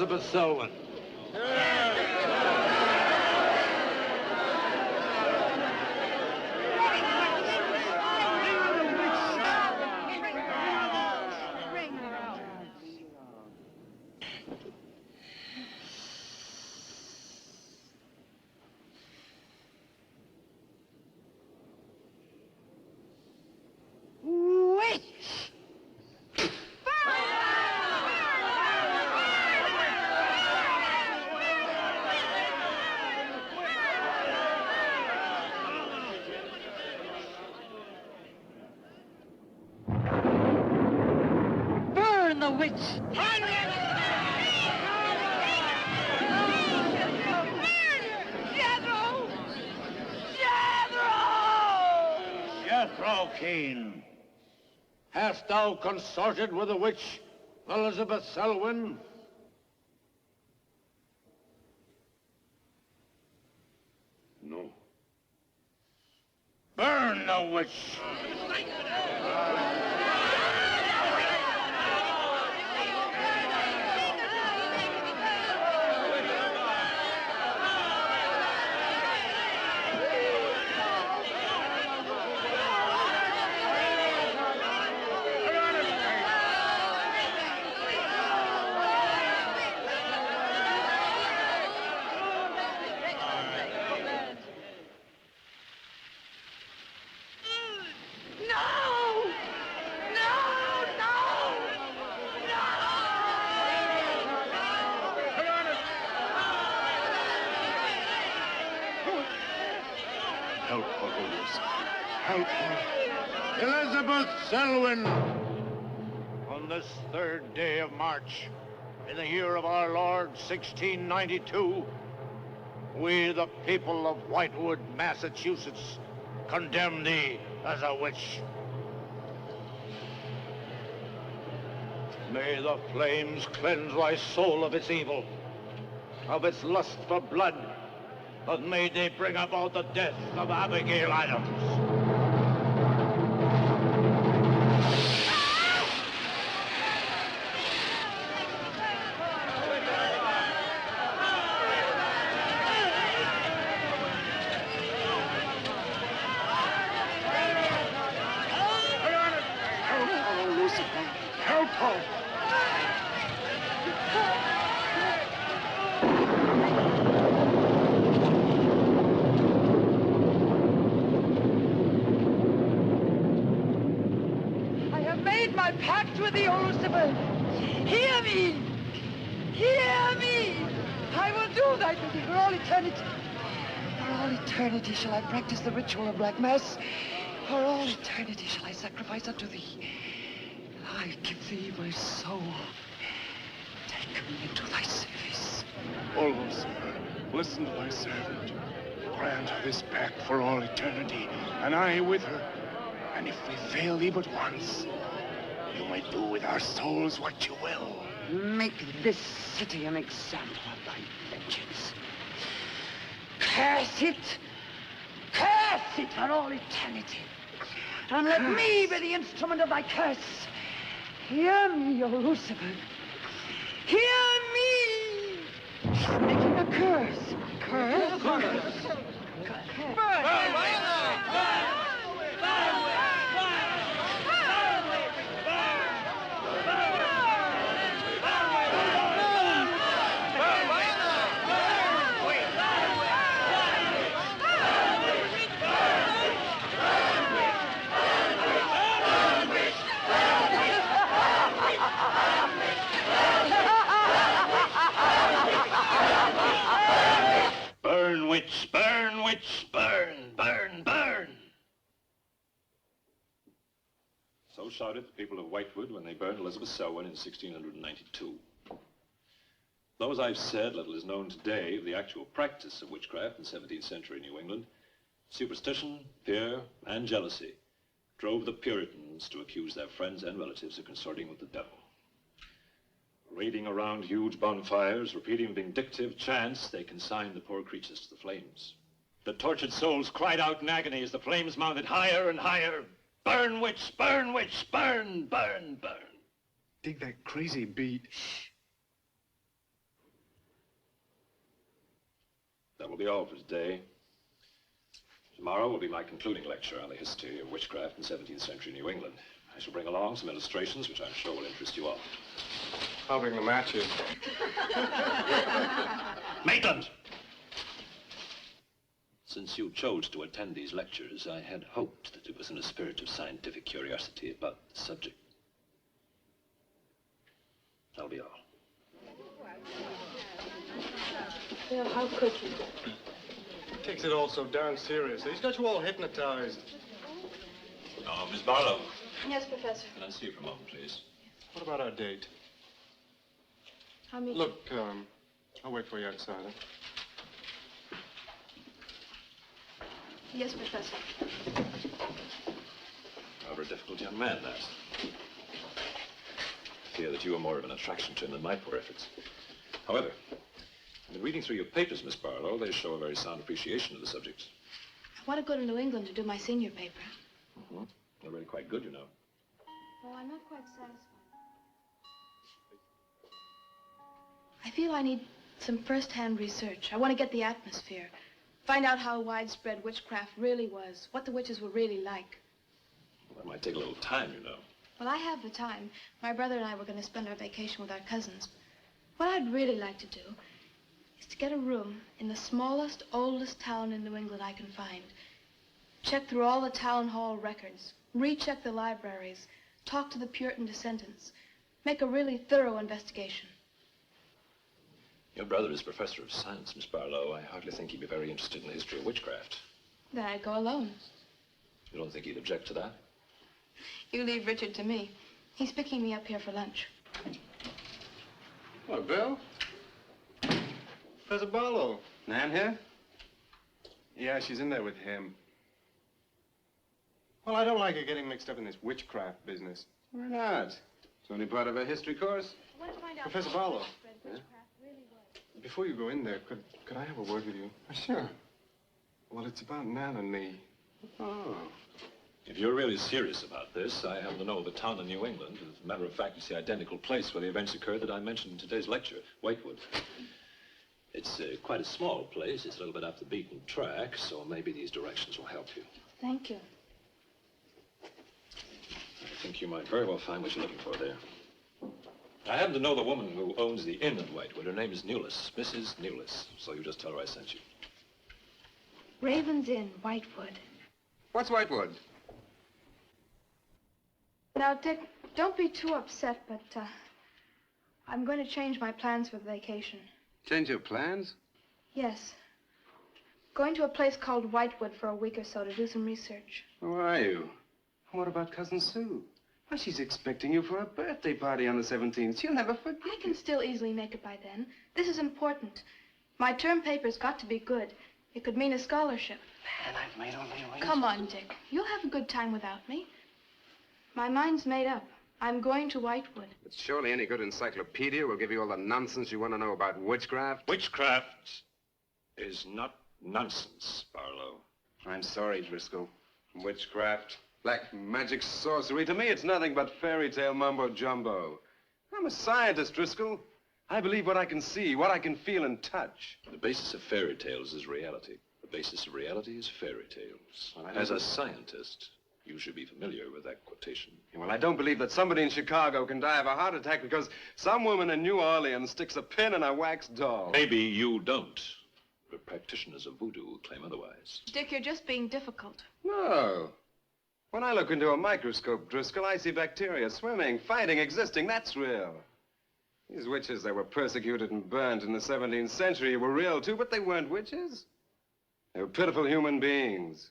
Elizabeth Selwyn. Hast thou consorted with the witch, Elizabeth Selwyn? No. Burn the witch! Elizabeth Selwyn, on this 3rd day of March, in the year of our Lord, 1692, we, the people of Whitewood, Massachusetts, condemn thee as a witch. May the flames cleanse thy soul of its evil, of its lust for blood, but may they bring about the death of Abigail Adams. Shall I practice the ritual of Black Mass? For all eternity shall I sacrifice unto thee. I give thee my soul. Take me into thy service. O Lucifer, listen to thy servant. Grant her this pact for all eternity, and I with her. And if we fail thee but once, you may do with our souls what you will. Make this city an example of thy vengeance. Curse it! Curse it for all eternity. And let me be the instrument of thy curse. Hear me, O Lucifer. Hear me! Making a curse. Curse? Curse. Burn, witch, burn, witch, burn, burn, burn. So shouted the people of Whitewood when they burned Elizabeth Selwyn in 1692. Though, as I've said, little is known today of the actual practice of witchcraft in 17th century New England, superstition, fear, and jealousy drove the Puritans to accuse their friends and relatives of consorting with the devil. Raiding around huge bonfires, repeating vindictive chants, they consigned the poor creatures to the flames. The tortured souls cried out in agony as the flames mounted higher and higher. Burn, witch, burn, witch, burn, burn, burn. Dig that crazy beat. That will be all for today. Tomorrow will be my concluding lecture on the history of witchcraft in 17th century New England. I shall bring along some illustrations, which I'm sure will interest you all. I'll bring the matches. Maitland! Since you chose to attend these lectures, I had hoped that it was in a spirit of scientific curiosity about the subject. That'll be all. Bill, how could you? He takes it all so darn seriously. He's got you all hypnotized. Oh, Miss Barlow. Yes, Professor. Can I see you for a moment, please? What about our date? I'll meet Look, I'll wait for you outside. Huh? you. Yes, Professor. Rather a difficult young man, that. I fear that you are more of an attraction to him than my poor efforts. However, I've been reading through your papers, Miss Barlow. They show a very sound appreciation of the subject. I want to go to New England to do my senior paper. Mm-hmm. They're really quite good, you know. Well, I'm not quite satisfied. I feel I need some first-hand research. I want to get the atmosphere. Find out how widespread witchcraft really was, what the witches were really like. Well, that might take a little time, you know. Well, I have the time. My brother and I were going to spend our vacation with our cousins. What I'd really like to do is to get a room in the smallest, oldest town in New England I can find. Check through all the town hall records, recheck the libraries, talk to the Puritan descendants, make a really thorough investigation. Your brother is professor of science, Miss Barlow. I hardly think he'd be very interested in the history of witchcraft. Then I'd go alone. You don't think he'd object to that? You leave Richard to me. He's picking me up here for lunch. Hello, Bill. Professor Barlow. Nan here? Yeah, she's in there with him. Well, I don't like her getting mixed up in this witchcraft business. Why not? It's only part of a history course. I want to find out Professor how Barlow. widespread witchcraft really was. Before you go in there, could I have a word with you? Sure. Well, it's about Nan and me. Oh. If you're really serious about this, I happen to know of a town in New England. As a matter of fact, it's the identical place where the events occurred that I mentioned in today's lecture, Whitewood. It's quite a small place. It's a little bit off the beaten track, so maybe these directions will help you. Thank you. I think you might very well find what you're looking for there. I happen to know the woman who owns the inn at Whitewood. Her name is Newless, Mrs. Newless. So you just tell her I sent you. Raven's Inn, Whitewood. What's Whitewood? Now, Dick, don't be too upset, but I'm going to change my plans for the vacation. Change your plans? Yes. Going to a place called Whitewood for a week or so to do some research. Who are you? What about Cousin Sue? Why, she's expecting you for a birthday party on the 17th. She'll never forget. I can still easily make it by then. This is important. My term paper's got to be good. It could mean a scholarship. And I've made only arrangements. Come on, Dick. You'll have a good time without me. My mind's made up. I'm going to Whitewood. But surely any good encyclopedia will give you all the nonsense you want to know about witchcraft. Witchcraft is not nonsense, Barlow. I'm sorry, Driscoll. Witchcraft, black magic, sorcery. To me, it's nothing but fairy tale mumbo-jumbo. I'm a scientist, Driscoll. I believe what I can see, what I can feel and touch. The basis of fairy tales is reality. The basis of reality is fairy tales. Well, As a scientist, you should be familiar with that quotation. Well, I don't believe that somebody in Chicago can die of a heart attack because some woman in New Orleans sticks a pin in a wax doll. Maybe you don't, but practitioners of voodoo claim otherwise. Dick, you're just being difficult. No. When I look into a microscope, Driscoll, I see bacteria swimming, fighting, existing. That's real. These witches that were persecuted and burned in the 17th century were real, too, but they weren't witches. They were pitiful human beings,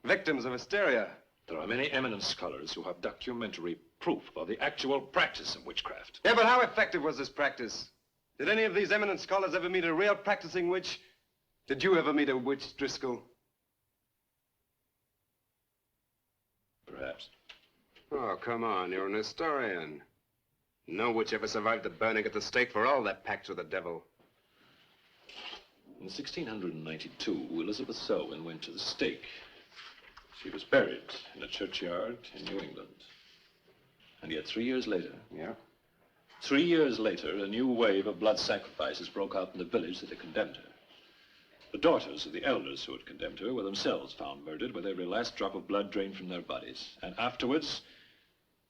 victims of hysteria. There are many eminent scholars who have documentary proof of the actual practice of witchcraft. Yeah, but how effective was this practice? Did any of these eminent scholars ever meet a real practicing witch? Did you ever meet a witch, Driscoll? Perhaps. Oh, come on, you're an historian. No witch ever survived the burning at the stake for all their pacts with the devil. In 1692, Elizabeth Selwyn went to the stake. She was buried in a churchyard in New England. And yet 3 years later... Yeah? 3 years later, a new wave of blood sacrifices broke out in the village that had condemned her. The daughters of the elders who had condemned her were themselves found murdered with every last drop of blood drained from their bodies. And afterwards,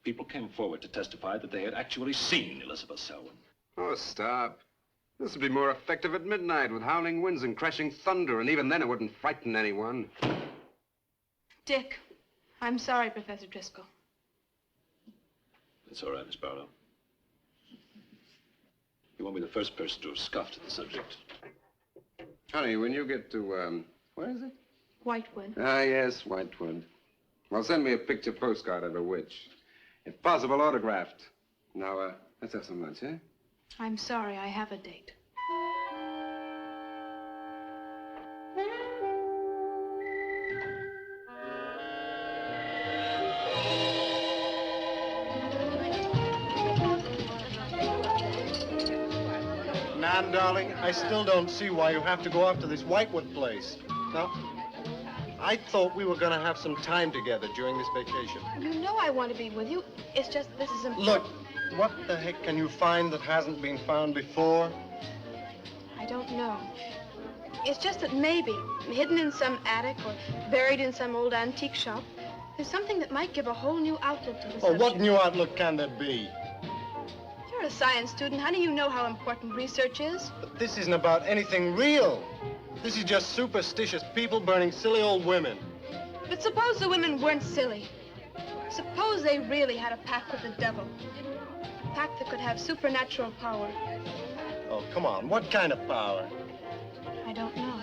people came forward to testify that they had actually seen Elizabeth Selwyn. Oh, stop. This would be more effective at midnight with howling winds and crashing thunder, and even then it wouldn't frighten anyone. Dick, I'm sorry, Professor Driscoll. It's all right, Miss Barlow. You won't be the first person to have scoffed at the subject. Honey, when you get to, where is it? Whitewood. Ah, yes, Whitewood. Well, send me a picture postcard of a witch. If possible, autographed. Now, let's have some lunch, eh? I'm sorry, I have a date. Nan, darling, I still don't see why you have to go up to this Whitewood place. Now, I thought we were going to have some time together during this vacation. You know I want to be with you. It's just this is important. Look, what the heck can you find that hasn't been found before? I don't know. It's just that maybe, hidden in some attic or buried in some old antique shop, there's something that might give a whole new outlook to the subject. What new outlook can there be? You're a science student. How do you know how important research is? But this isn't about anything real. This is just superstitious people burning silly old women. But suppose the women weren't silly. Suppose they really had a pact with the devil. A pact that could have supernatural power. Oh, come on. What kind of power? I don't know.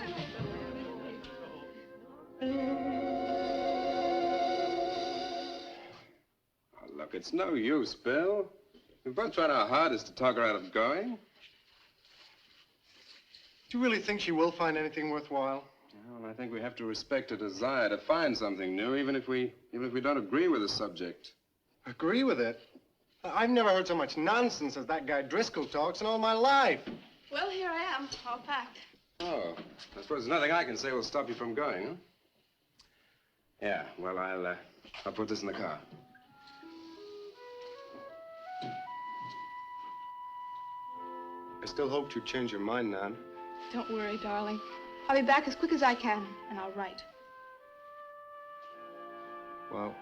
Oh, look, it's no use, Bill. We've both tried our hardest to talk her out of going. Do you really think she will find anything worthwhile? Well, I think we have to respect her desire to find something new, even if we don't agree with the subject. Agree with it? I've never heard so much nonsense as that guy Driscoll talks in all my life. Well, here I am, all packed. Oh, I suppose there's nothing I can say will stop you from going, huh? Yeah, well, I'll put this in the car. I still hoped you'd change your mind, Nan. Don't worry, darling. I'll be back as quick as I can, and I'll write. Well,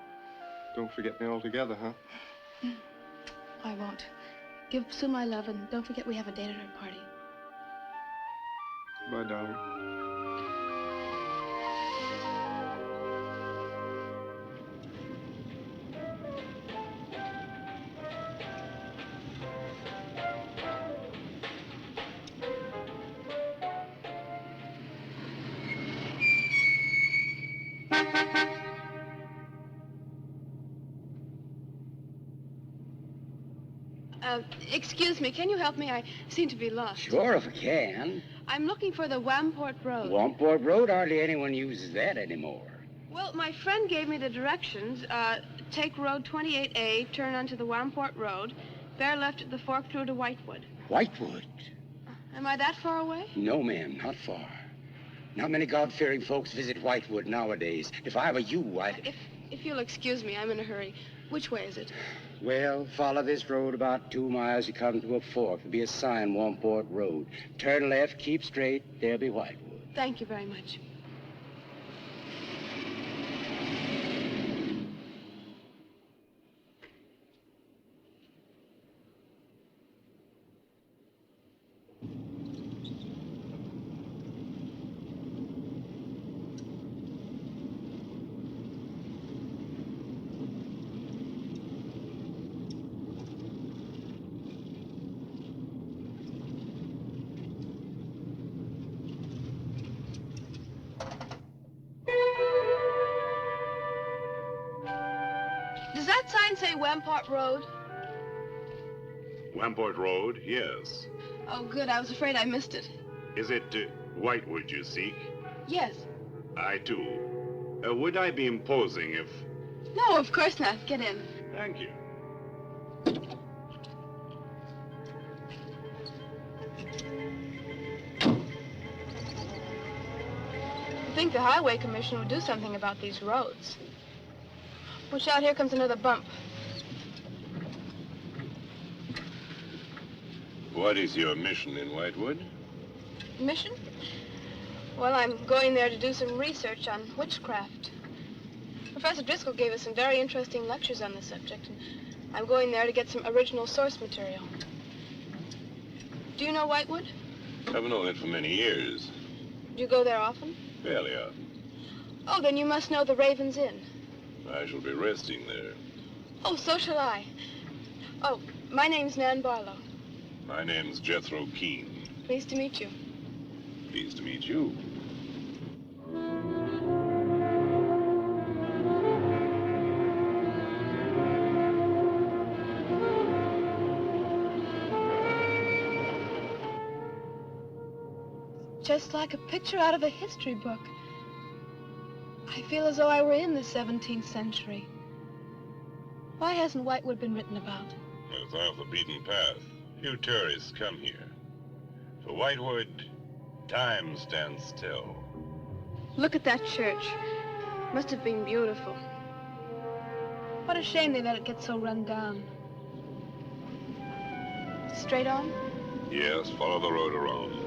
don't forget me altogether, huh? I won't. Give Sue my love, and don't forget we have a date at her party. Bye, darling. Excuse me, can you help me? I seem to be lost. Sure, if I can. I'm looking for the Wamport Road. Wamport Road, hardly anyone uses that anymore. Well, my friend gave me the directions. Take road 28A, turn onto the Wamport Road, bear left at the fork through to Whitewood. Whitewood? Am I that far away? No, ma'am, not far. Not many God-fearing folks visit Whitewood nowadays. If I were you, I'd... If you'll excuse me, I'm in a hurry. Which way is it? Well, follow this road about 2 miles. You come to a fork. There'll be a sign, Wamport Road. Turn left, keep straight. There'll be Whitewood. Thank you very much. Does that sign say Wamport Road? Wamport Road, yes. Oh, good. I was afraid I missed it. Is it Whitewood you seek? Yes. I too. Would I be imposing if... No, of course not. Get in. Thank you. I think the Highway Commission would do something about these roads. Watch out, here comes another bump. What is your mission in Whitewood? Mission? Well, I'm going there to do some research on witchcraft. Professor Driscoll gave us some very interesting lectures on the subject, and I'm going there to get some original source material. Do you know Whitewood? I've known it for many years. Do you go there often? Fairly often. Oh, then you must know the Raven's Inn. I shall be resting there. Oh, so shall I. Oh, my name's Nan Barlow. My name's Jethro Keene. Pleased to meet you. Pleased to meet you. Just like a picture out of a history book. I feel as though I were in the 17th century. Why hasn't Whitewood been written about? It's off the beaten path. Few tourists come here. For Whitewood, time stands still. Look at that church. Must have been beautiful. What a shame they let it get so run down. Straight on? Yes, follow the road around.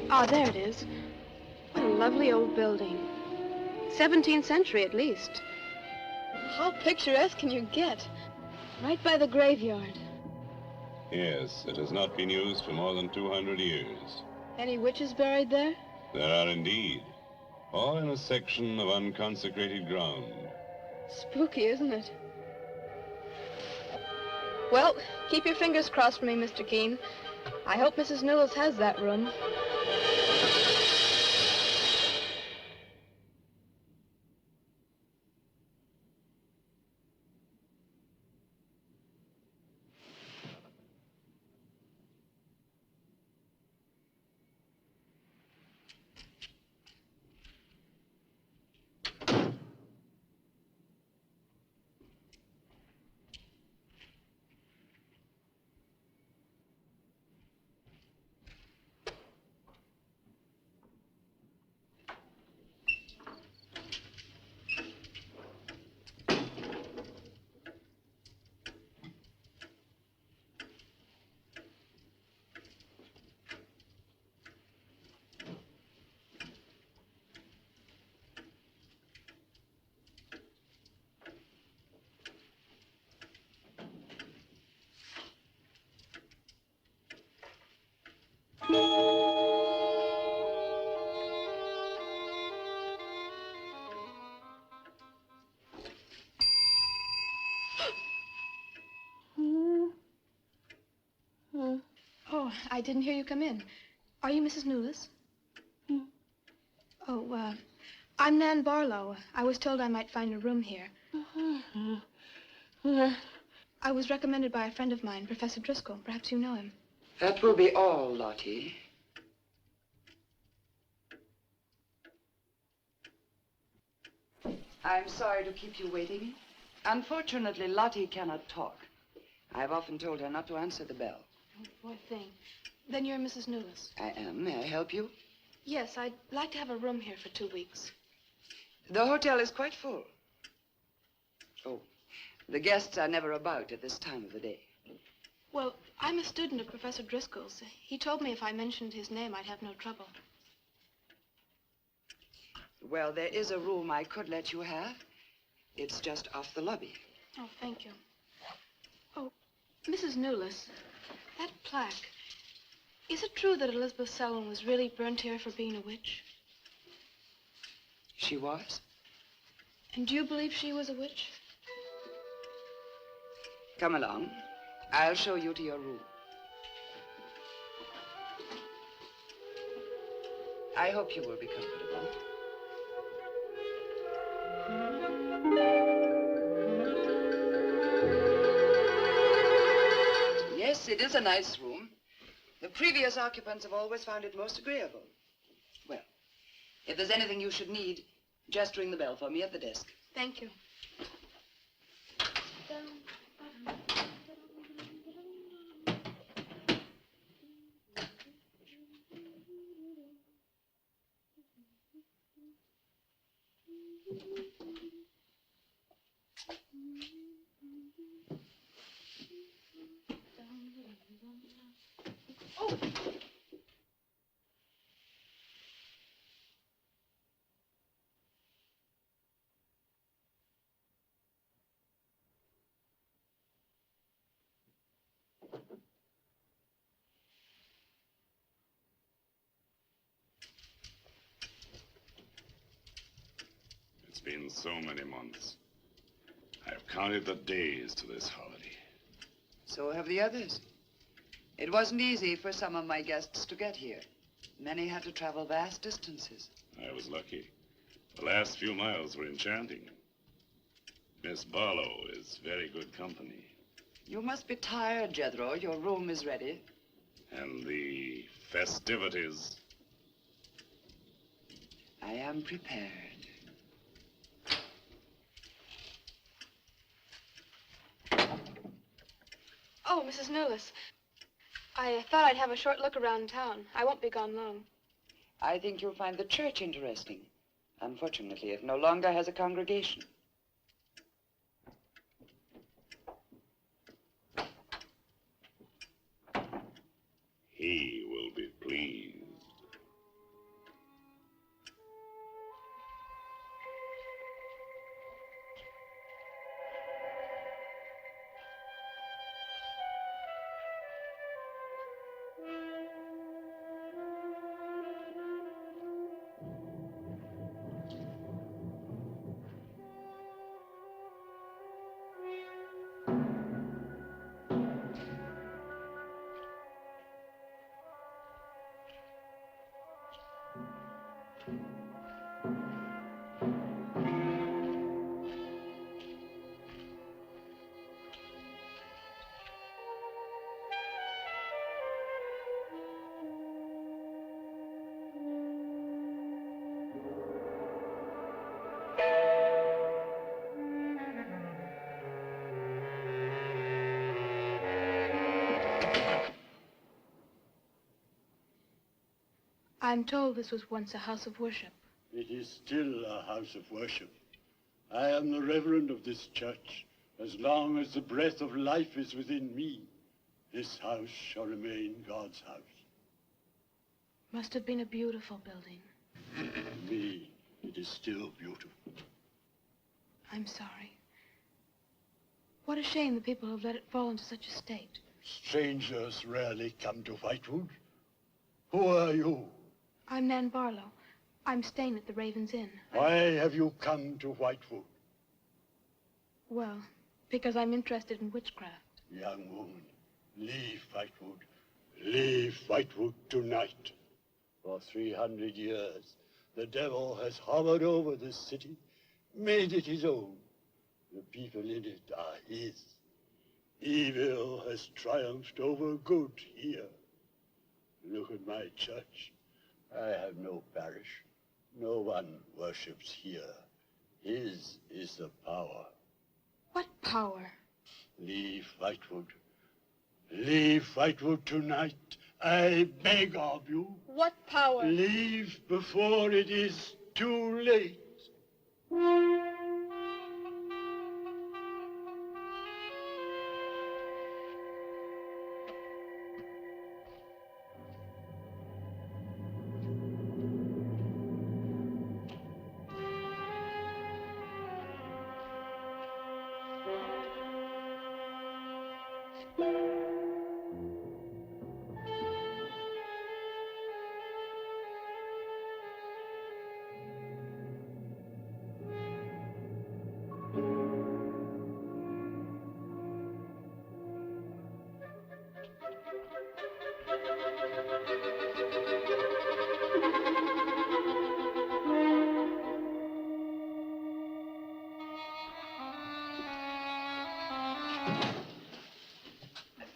Ah, there it is. What a lovely old building. 17th century at least. How picturesque can you get? Right by the graveyard. Yes, it has not been used for more than 200 years. Any witches buried there? There are indeed. All in a section of unconsecrated ground. Spooky, isn't it? Well, keep your fingers crossed for me, Mr. Keene. I hope Mrs. Newells has that room. Oh, I didn't hear you come in. Are you Mrs. Newells? Oh, I'm Nan Barlow. I was told I might find a room here. I was recommended by a friend of mine, Professor Driscoll. Perhaps you know him. That will be all, Lottie. I'm sorry to keep you waiting. Unfortunately, Lottie cannot talk. I've often told her not to answer the bell. Oh, poor thing. Then you're Mrs. Newells. I am. May I help you? Yes, I'd like to have a room here for 2 weeks. The hotel is quite full. Oh, the guests are never about at this time of the day. Well, I'm a student of Professor Driscoll's. He told me if I mentioned his name, I'd have no trouble. Well, there is a room I could let you have. It's just off the lobby. Oh, thank you. Oh, Mrs. Newells, that plaque. Is it true that Elizabeth Selwyn was really burnt here for being a witch? She was? And do you believe she was a witch? Come along. I'll show you to your room. I hope you will be comfortable. Yes, it is a nice room. The previous occupants have always found it most agreeable. Well, if there's anything you should need, just ring the bell for me at the desk. Thank you. It's been so many months. I've counted the days to this holiday. So have the others. It wasn't easy for some of my guests to get here. Many had to travel vast distances. I was lucky. The last few miles were enchanting. Miss Barlow is very good company. You must be tired, Jethro. Your room is ready. And the festivities. I am prepared. Oh, Mrs. Newless. I thought I'd have a short look around town. I won't be gone long. I think you'll find the church interesting. Unfortunately, it no longer has a congregation. He will be pleased. I'm told this was once a house of worship. It is still a house of worship. I am the reverend of this church. As long as the breath of life is within me, this house shall remain God's house. Must have been a beautiful building. To me, it is still beautiful. I'm sorry. What a shame the people have let it fall into such a state. Strangers rarely come to Whitewood. Who are you? I'm Nan Barlow. I'm staying at the Raven's Inn. Why have you come to Whitewood? Well, because I'm interested in witchcraft. Young woman, leave Whitewood. Leave Whitewood tonight. For 300 years, the devil has hovered over this city, made it his own. The people in it are his. Evil has triumphed over good here. Look at my church. I have no parish. No one worships here. His is the power. What power? Leave Whitewood. Leave Whitewood tonight. I beg of you. What power? Leave before it is too late.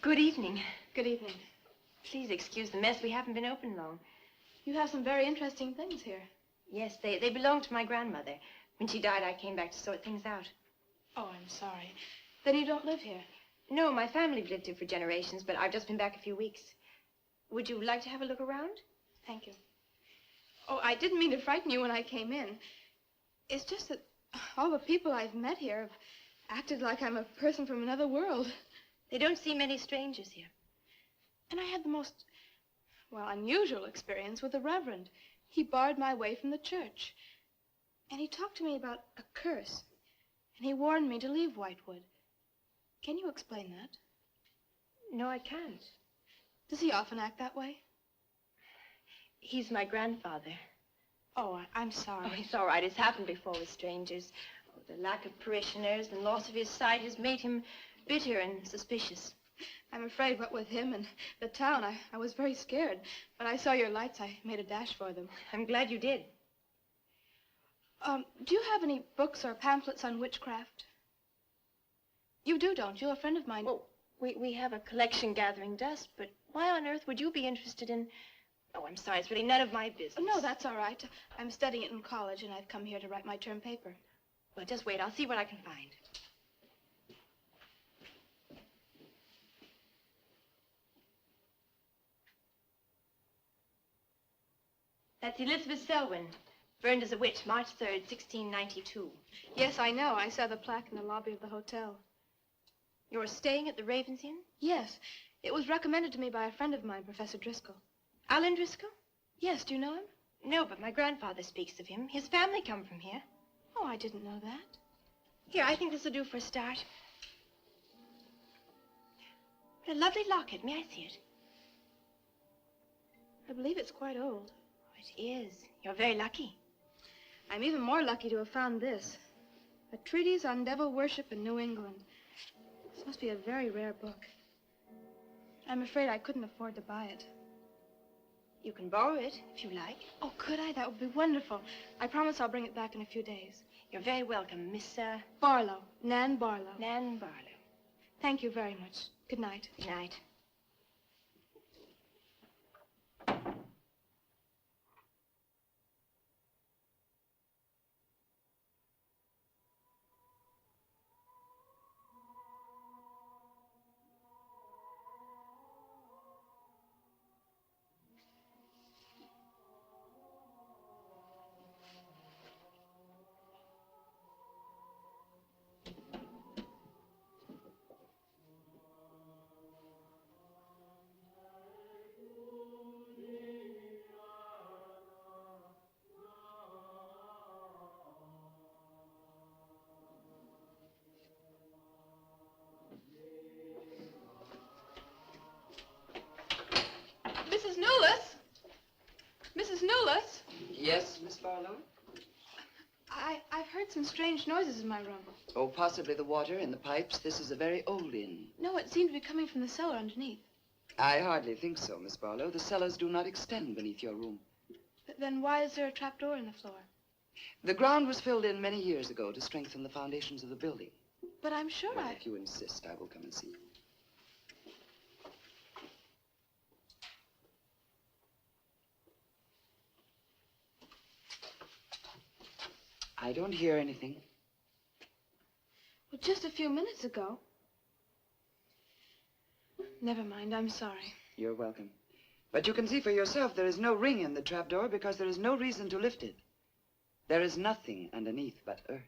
Good evening. Good evening. Please excuse the mess. We haven't been open long. You have some very interesting things here. Yes, they belong to my grandmother. When she died, I came back to sort things out. Oh, I'm sorry. Then you don't live here? No, my family've lived here for generations, but I've just been back a few weeks. Would you like to have a look around? Thank you. Oh, I didn't mean to frighten you when I came in. It's just that all the people I've met here have acted like I'm a person from another world. They don't see many strangers here. And I had the most Well, unusual experience with the Reverend. He barred my way from the church. And he talked to me about a curse. And he warned me to leave Whitewood. Can you explain that? No, I can't. Does he often act that way? He's my grandfather. Oh, I'm sorry. Oh, it's all right. It's happened before with strangers. Oh, the lack of parishioners and loss of his sight has made him bitter and suspicious. I'm afraid what with him and the town, I was very scared. When I saw your lights, I made a dash for them. I'm glad you did. Do you have any books or pamphlets on witchcraft? You do, don't you? A friend of mine... Well, we have a collection gathering dust, but why on earth would you be interested in... Oh, I'm sorry, it's really none of my business. Oh, no, that's all right. I'm studying it in college, and I've come here to write my term paper. Well, just wait. I'll see what I can find. That's Elizabeth Selwyn, burned as a witch, March 3rd, 1692. Yes, I know. I saw the plaque in the lobby of the hotel. You're staying at the Ravens Inn? Yes. It was recommended to me by a friend of mine, Professor Driscoll. Alan Driscoll? Yes, do you know him? No, but my grandfather speaks of him. His family come from here. Oh, I didn't know that. Here, I think this will do for a start. What a lovely locket. May I see it? I believe it's quite old. It is. You're very lucky. I'm even more lucky to have found this. A treatise on devil worship in New England. This must be a very rare book. I'm afraid I couldn't afford to buy it. You can borrow it, if you like. Oh, could I? That would be wonderful. I promise I'll bring it back in a few days. You're very welcome, Miss, Barlow. Nan Barlow. Nan Barlow. Thank you very much. Good night. Good night. Mrs. Newless? Mrs. Newless? Yes, Miss Barlow? I've heard some strange noises in my room. Oh, possibly the water in the pipes. This is a very old inn. No, it seemed to be coming from the cellar underneath. I hardly think so, Miss Barlow. The cellars do not extend beneath your room. But then why is there a trapdoor in the floor? The ground was filled in many years ago to strengthen the foundations of the building. But I'm sure Well, if you insist, I will come and see. I don't hear anything. Well, just a few minutes ago. Never mind, I'm sorry. You're welcome. But you can see for yourself there is no ring in the trapdoor because there is no reason to lift it. There is nothing underneath but earth.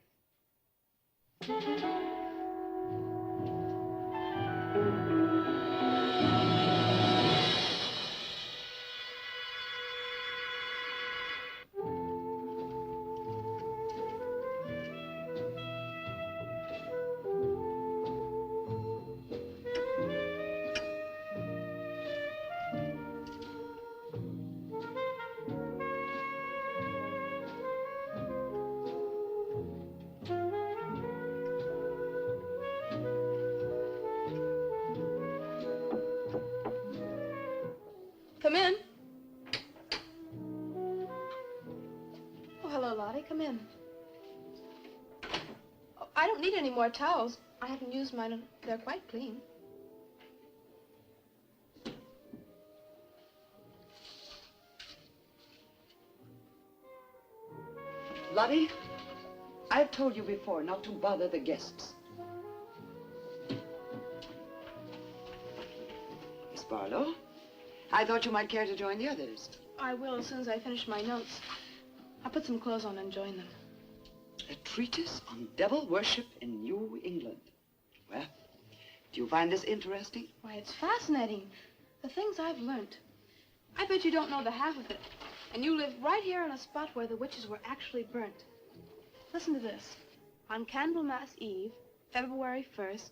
Come in. Oh, hello, Lottie. Come in. Oh, I don't need any more towels. I haven't used mine, and they're quite clean. Lottie, I've told you before not to bother the guests. Miss Barlow, I thought you might care to join the others. I will as soon as I finish my notes. I'll put some clothes on and join them. A treatise on devil worship in New England. Well, do you find this interesting? Why, it's fascinating. The things I've learned. I bet you don't know the half of it. And you live right here on a spot where the witches were actually burnt. Listen to this. On Candlemas Eve, February 1st,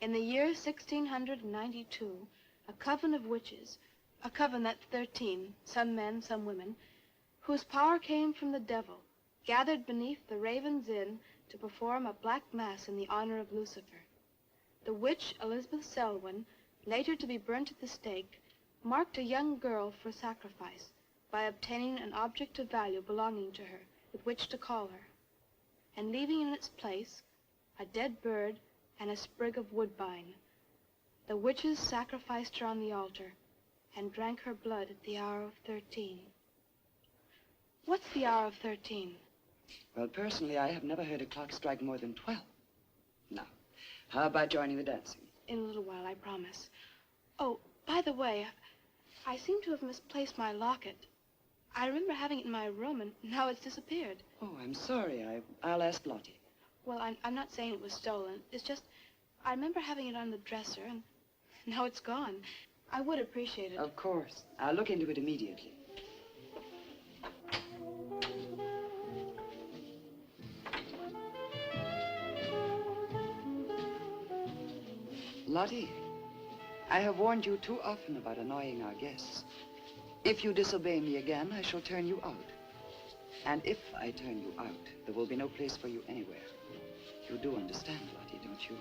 in the year 1692, a coven of witches, a coven that's 13, some men, some women, whose power came from the devil, gathered beneath the Raven's Inn to perform a black mass in the honor of Lucifer. The witch Elizabeth Selwyn, later to be burnt at the stake, marked a young girl for sacrifice by obtaining an object of value belonging to her with which to call her, and leaving in its place a dead bird and a sprig of woodbine. The witches sacrificed her on the altar and drank her blood at the hour of 13. What's the hour of 13? Well, personally, I have never heard a clock strike more than 12. Now, how about joining the dancing? In a little while, I promise. Oh, by the way, I seem to have misplaced my locket. I remember having it in my room, and now it's disappeared. Oh, I'm sorry. I'll ask Lottie. Well, I'm not saying it was stolen. It's just, I remember having it on the dresser, and now it's gone. I would appreciate it. Of course. I'll look into it immediately. Lottie, I have warned you too often about annoying our guests. If you disobey me again, I shall turn you out. And if I turn you out, there will be no place for you anywhere. You do understand, Lottie, don't you?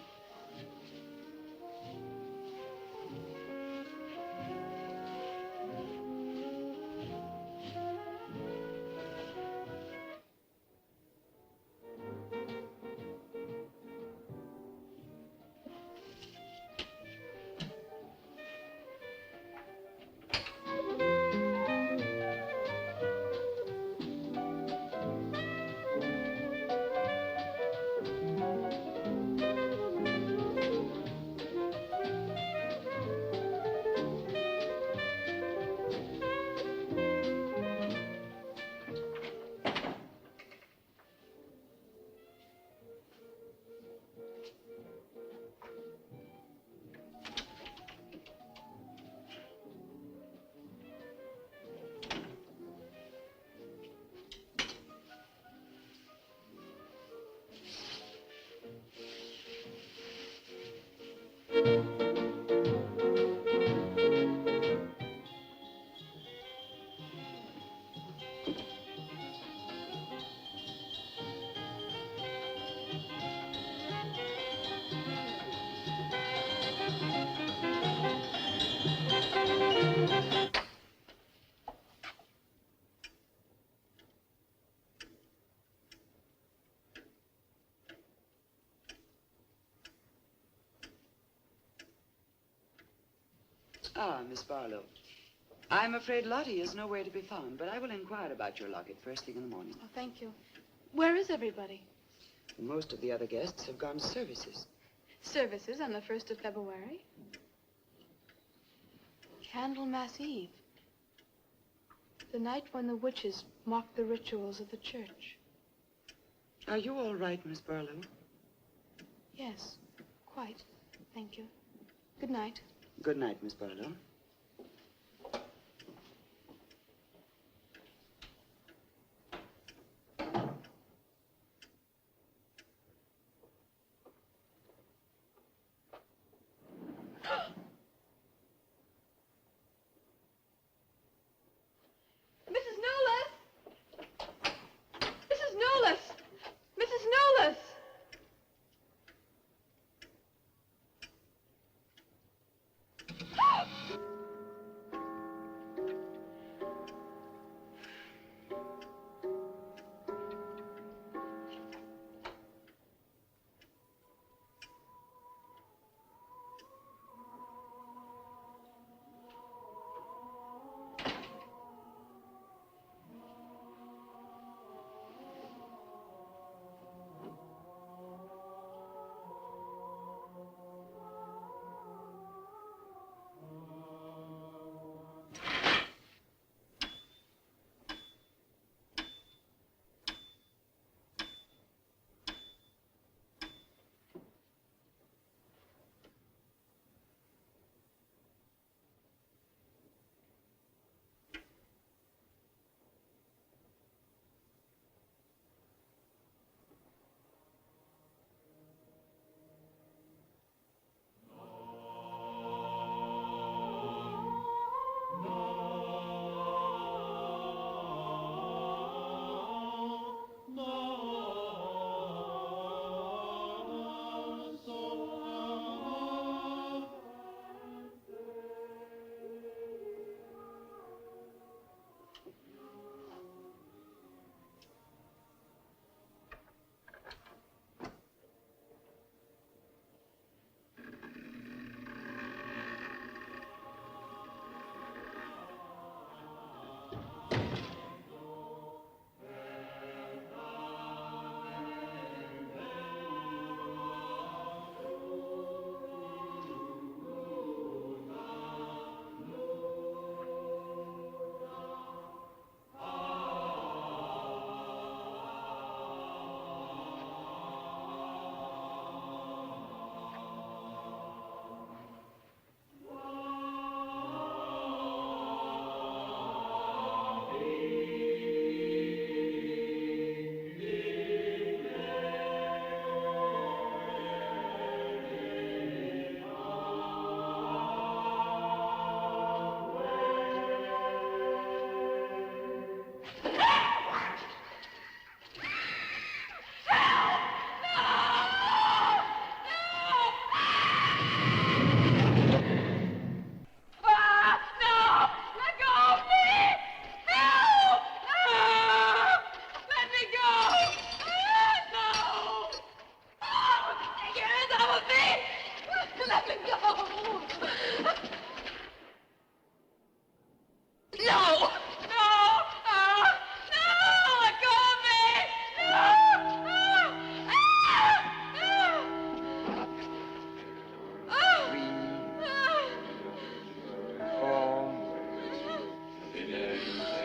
Ah, Miss Barlow. I'm afraid Lottie is nowhere to be found, but I will inquire about your locket first thing in the morning. Oh, thank you. Where is everybody? Most of the other guests have gone to services. Services on the 1st of February? Candlemas Eve. The night when the witches mocked the rituals of the church. Are you all right, Miss Barlow? Yes, quite. Thank you. Good night. Good night, Miss Barlow.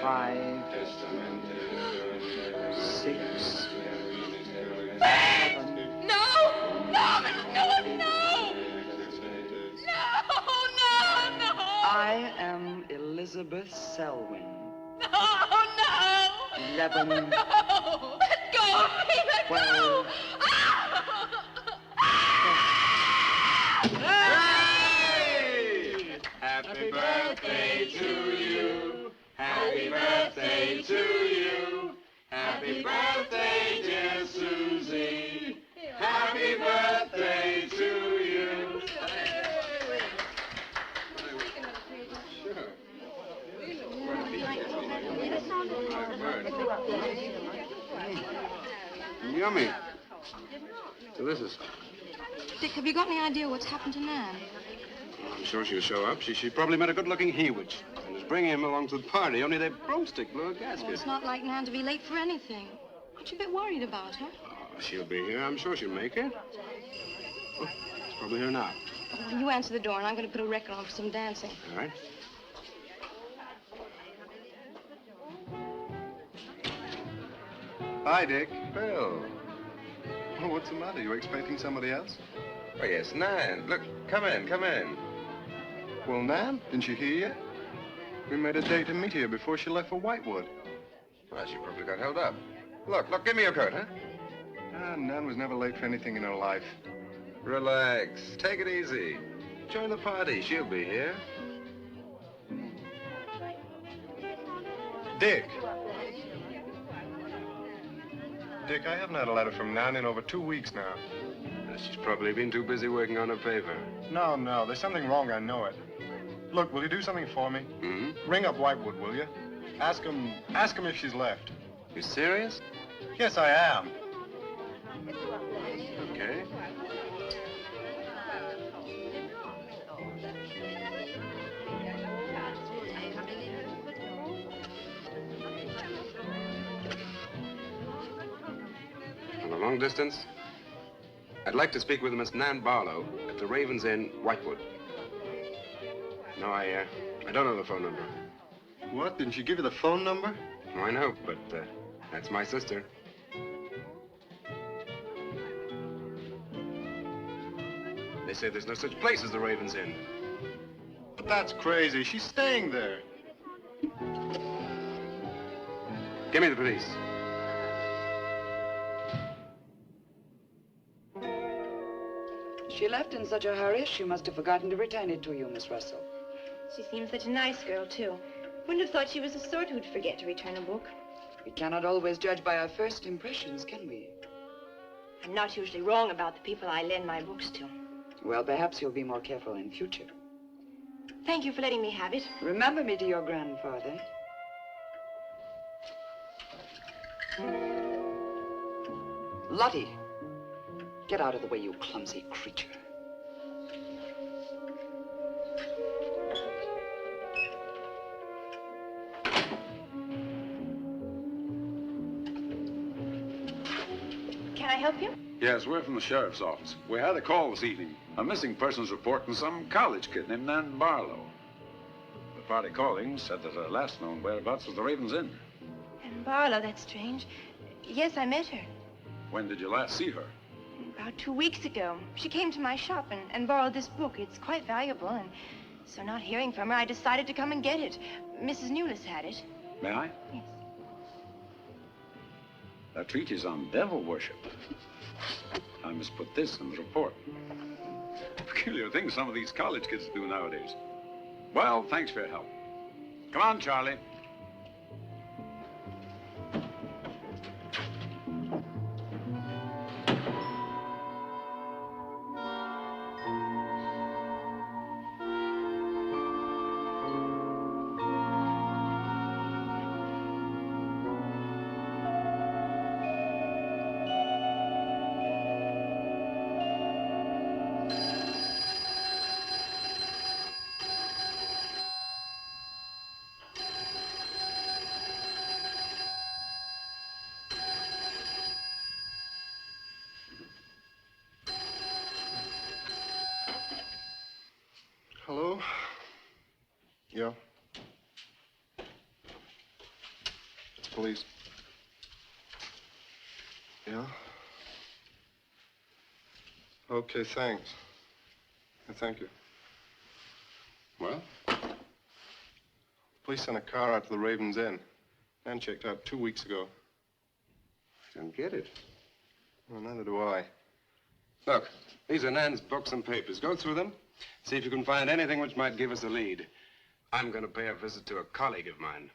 5, 6, 7. No! No! No! I am Elizabeth Selwyn. No! 11. No! Let go of me! Let 12. go! Hey! Happy birthday to you. Happy birthday to you. Happy birthday, dear Susie. Happy birthday to you. Yummy. Delicious. Dick, have you got any idea what's happened to Nan? I'm sure she'll show up. She probably met a good-looking he-witch and is bringing him along to the party, only their broomstick blew a gasket. Well, it's not like Nan to be late for anything. Aren't you a bit worried about her? Oh, she'll be here. I'm sure she'll make it. Oh, it's probably here now. Well, you answer the door, and I'm going to put a record on for some dancing. All right. Hi, Dick. Bill. Oh, what's the matter? You expecting somebody else? Oh, yes, Nan. Look, come in, come in. Well, Nan, didn't she hear you? We made a date to meet here before she left for Whitewood. Well, she probably got held up. Look, give me your coat, huh? Ah, Nan was never late for anything in her life. Relax. Take it easy. Join the party. She'll be here. Dick. Dick, I haven't had a letter from Nan in over 2 weeks now. She's probably been too busy working on her paper. No, there's something wrong, I know it. Look, will you do something for me? Mm-hmm. Ring up Whitewood, will you? Ask him if she's left. You serious? Yes, I am. Okay. On the long distance, I'd like to speak with Miss Nan Barlow at the Raven's Inn, Whitewood. No, I don't know the phone number. What? Didn't she give you the phone number? Oh, I know, but that's my sister. They say there's no such place as the Raven's Inn. But that's crazy. She's staying there. Give me the police. She left in such a hurry, she must have forgotten to return it to you, Miss Russell. She seems such a nice girl, too. Wouldn't have thought she was the sort who'd forget to return a book. We cannot always judge by our first impressions, can we? I'm not usually wrong about the people I lend my books to. Well, perhaps you'll be more careful in future. Thank you for letting me have it. Remember me to your grandfather. Lottie, get out of the way, you clumsy creature. Can I help you? Yes, we're from the sheriff's office. We had a call this evening. A missing persons report from some college kid named Nan Barlow. The party calling said that her last known whereabouts was the Raven's Inn. And Barlow, that's strange. Yes, I met her. When did you last see her? About 2 weeks ago. She came to my shop and borrowed this book. It's quite valuable, and so not hearing from her, I decided to come and get it. Mrs. Newless had it. May I? Yes. That treatise on devil worship. I must put this in the report. Peculiar things some of these college kids do nowadays. Well, thanks for your help. Come on, Charlie. Hello? Yeah. Police. Yeah? Okay, thanks. Thank you. Well? Police sent a car out to the Raven's Inn. Nan checked out 2 weeks ago. I don't get it. Well, neither do I. Look, these are Nan's books and papers. Go through them. See if you can find anything which might give us a lead. I'm going to pay a visit to a colleague of mine.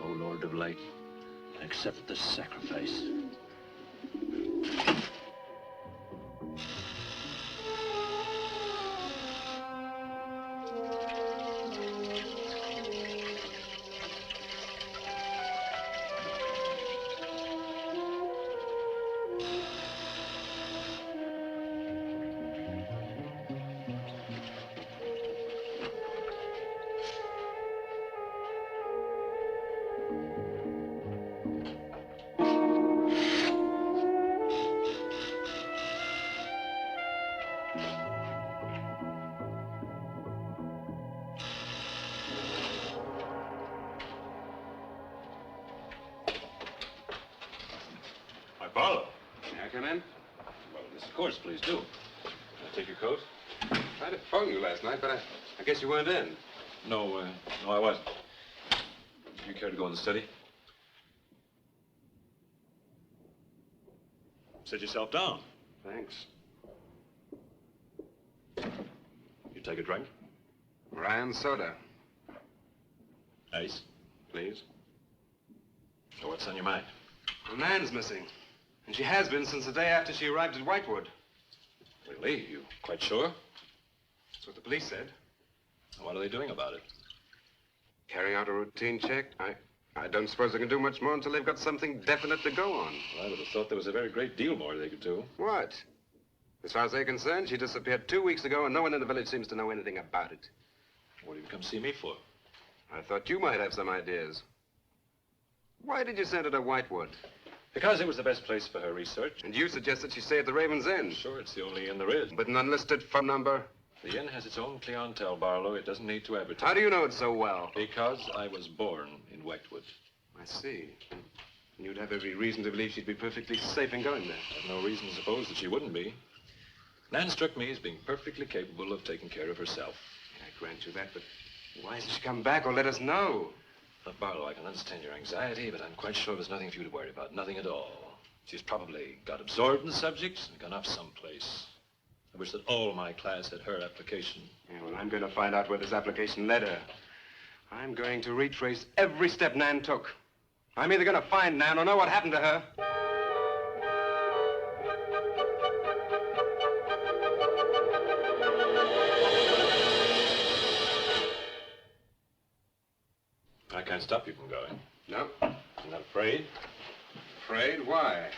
O Lord of Light, accept this sacrifice. Barlow. May I come in? Well, yes, of course, please do. Can I take your coat? I tried to phone you last night, but I guess you weren't in. No, I wasn't. Do you care to go in the study? Sit yourself down. Thanks. You take a drink? Ryan soda. Ice? Please. So what's on your mind? Well, Nan's missing. And she has been since the day after she arrived at Whitewood. Really? You quite sure? That's what the police said. What are they doing about it? Carrying out a routine check. I don't suppose they can do much more until they've got something definite to go on. Well, I would have thought there was a very great deal more they could do. What? As far as they're concerned, she disappeared 2 weeks ago, and no one in the village seems to know anything about it. What have you come see me for? I thought you might have some ideas. Why did you send her to Whitewood? Because it was the best place for her research. And you suggested she stay at the Raven's Inn. Sure, it's the only inn there is. But an unlisted phone number? The inn has its own clientele, Barlow. It doesn't need to advertise. How do you know it so well? Because I was born in Whitewood. I see. And you'd have every reason to believe she'd be perfectly safe in going there. I've no reason to suppose that she wouldn't be. Nan struck me as being perfectly capable of taking care of herself. I grant you that, but why hasn't she come back or let us know? Look, Barlow, I can understand your anxiety, but I'm quite sure there's nothing for you to worry about. Nothing at all. She's probably got absorbed in the subject and gone off someplace. I wish that all my class had her application. Yeah, well, I'm going to find out where this application led her. I'm going to retrace every step Nan took. I'm either going to find Nan or know what happened to her. I can't stop you from going. No. You're not afraid? Afraid? Why?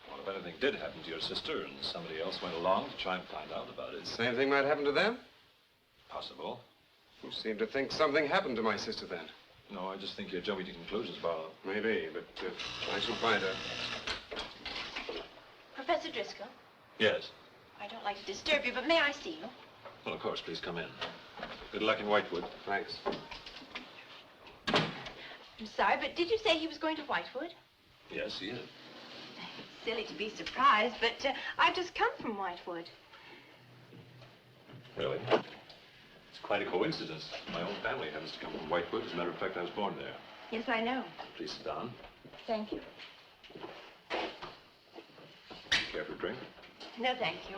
Well, if anything did happen to your sister and somebody else went along to try and find out about it. Same thing might happen to them? Possible. You seem to think something happened to my sister then. No, I just think you're jumping to conclusions, Barlow. Maybe, but I shall find her. Professor Driscoll? Yes. I don't like to disturb you, but may I see you? Well, of course, please come in. Good luck in Whitewood. Thanks. I'm sorry, but did you say he was going to Whitewood? Yes, he is. It's silly to be surprised, but I've just come from Whitewood. Really? It's quite a coincidence. My own family happens to come from Whitewood. As a matter of fact, I was born there. Yes, I know. Please sit down. Thank you. Care for a drink? No, thank you.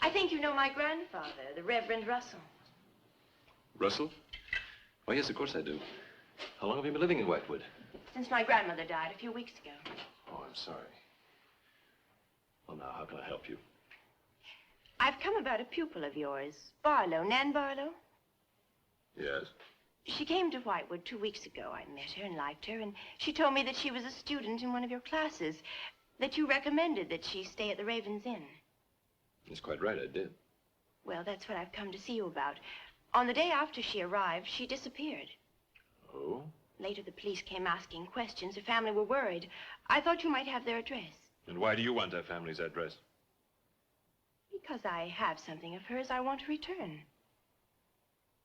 I think you know my grandfather, the Reverend Russell. Russell? Oh, yes, of course I do. How long have you been living in Whitewood? Since my grandmother died a few weeks ago. Oh, I'm sorry. Well, now, how can I help you? I've come about a pupil of yours, Barlow, Nan Barlow. Yes? She came to Whitewood 2 weeks ago. I met her and liked her, and she told me that she was a student in one of your classes, that you recommended that she stay at the Raven's Inn. It's quite right, I did. Well, that's what I've come to see you about. On the day after she arrived, she disappeared. Oh? Later, the police came asking questions. Her family were worried. I thought you might have their address. And why do you want our family's address? Because I have something of hers I want to return.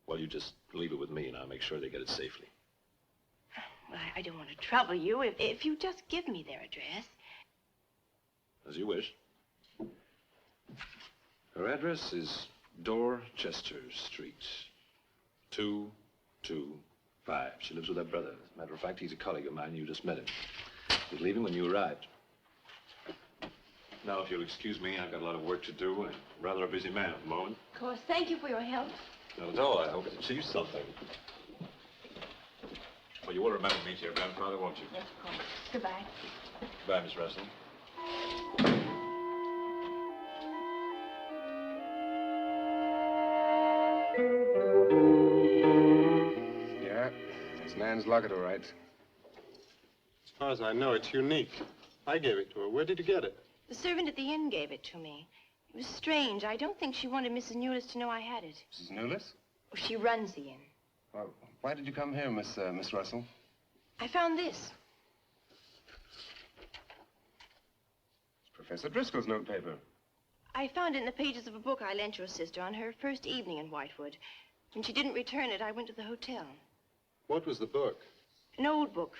Well, you just leave it with me, and I'll make sure they get it safely. Well, I don't want to trouble you. If you just give me their address. As you wish. Her address is Dorchester Street, 225. She lives with her brother. As a matter of fact, he's a colleague of mine. You just met him. He was leaving when you arrived. Now, if you'll excuse me, I've got a lot of work to do. I'm rather a busy man at the moment. Of course. Thank you for your help. Not at all. I hope to achieve something. Well, you will remember me to your grandfather, won't you? Yes, of course. Goodbye. Goodbye, Miss Russell. Yeah, it's Nan's locket, all right. As far as I know, it's unique. I gave it to her. Where did you get it? The servant at the inn gave it to me. It was strange. I don't think she wanted Mrs. Newless to know I had it. Mrs. Newless? Oh, she runs the inn. Well, why did you come here, Miss Russell? I found this. It's Professor Driscoll's notepaper. I found it in the pages of a book I lent your sister on her first evening in Whitewood. When she didn't return it, I went to the hotel. What was the book? An old book.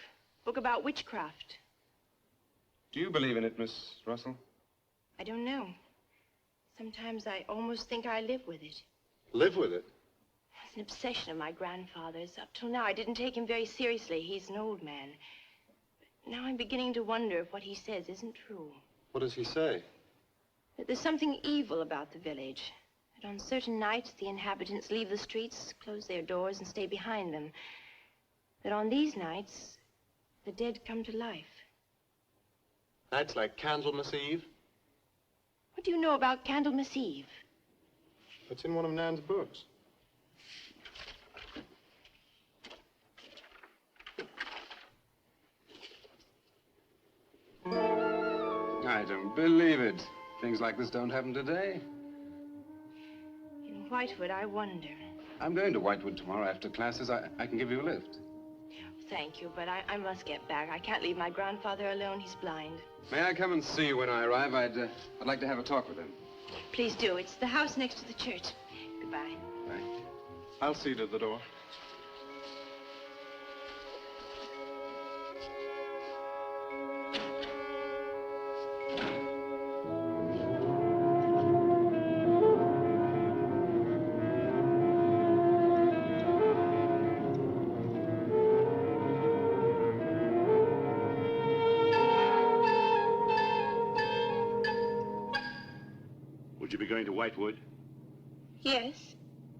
Book about witchcraft. Do you believe in it, Miss Russell? I don't know. Sometimes I almost think I live with it. Live with it? It's an obsession of my grandfather's. Up till now, I didn't take him very seriously. He's an old man. But now I'm beginning to wonder if what he says isn't true. What does he say? That there's something evil about the village. That on certain nights, the inhabitants leave the streets, close their doors, and stay behind them. That on these nights, the dead come to life. Nights like Candlemas Eve? What do you know about Candlemas Eve? It's in one of Nan's books. I don't believe it. Things like this don't happen today. In Whitewood, I wonder. I'm going to Whitewood tomorrow after classes. I can give you a lift. Thank you, but I must get back. I can't leave my grandfather alone. He's blind. May I come and see you when I arrive? I'd like to have a talk with him. Please do. It's the house next to the church. Goodbye. Bye. I'll see you to the door. Would you be going to Whitewood? Yes.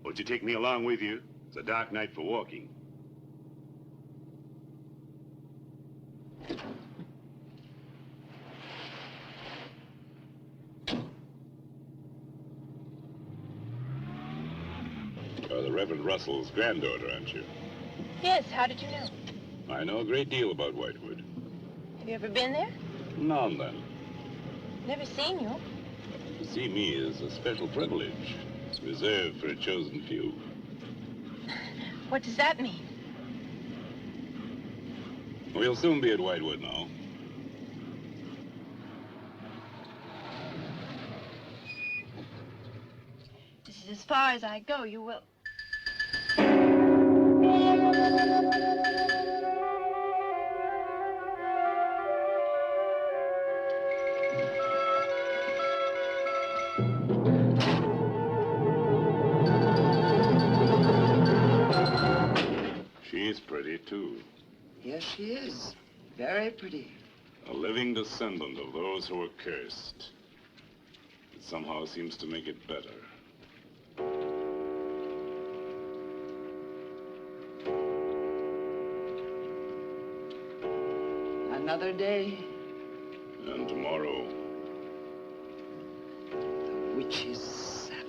Would you take me along with you? It's a dark night for walking. You're the Reverend Russell's granddaughter, aren't you? Yes, how did you know? I know a great deal about Whitewood. Have you ever been there? Now and then. Never seen you. To see me is a special privilege. It's reserved for a chosen few. What does that mean? We'll soon be at Whitewood now. This is as far as I go. You will... She's pretty, too. Yes, she is. Very pretty. A living descendant of those who were cursed. It somehow seems to make it better. Another day. And tomorrow. The witch's Sabbath.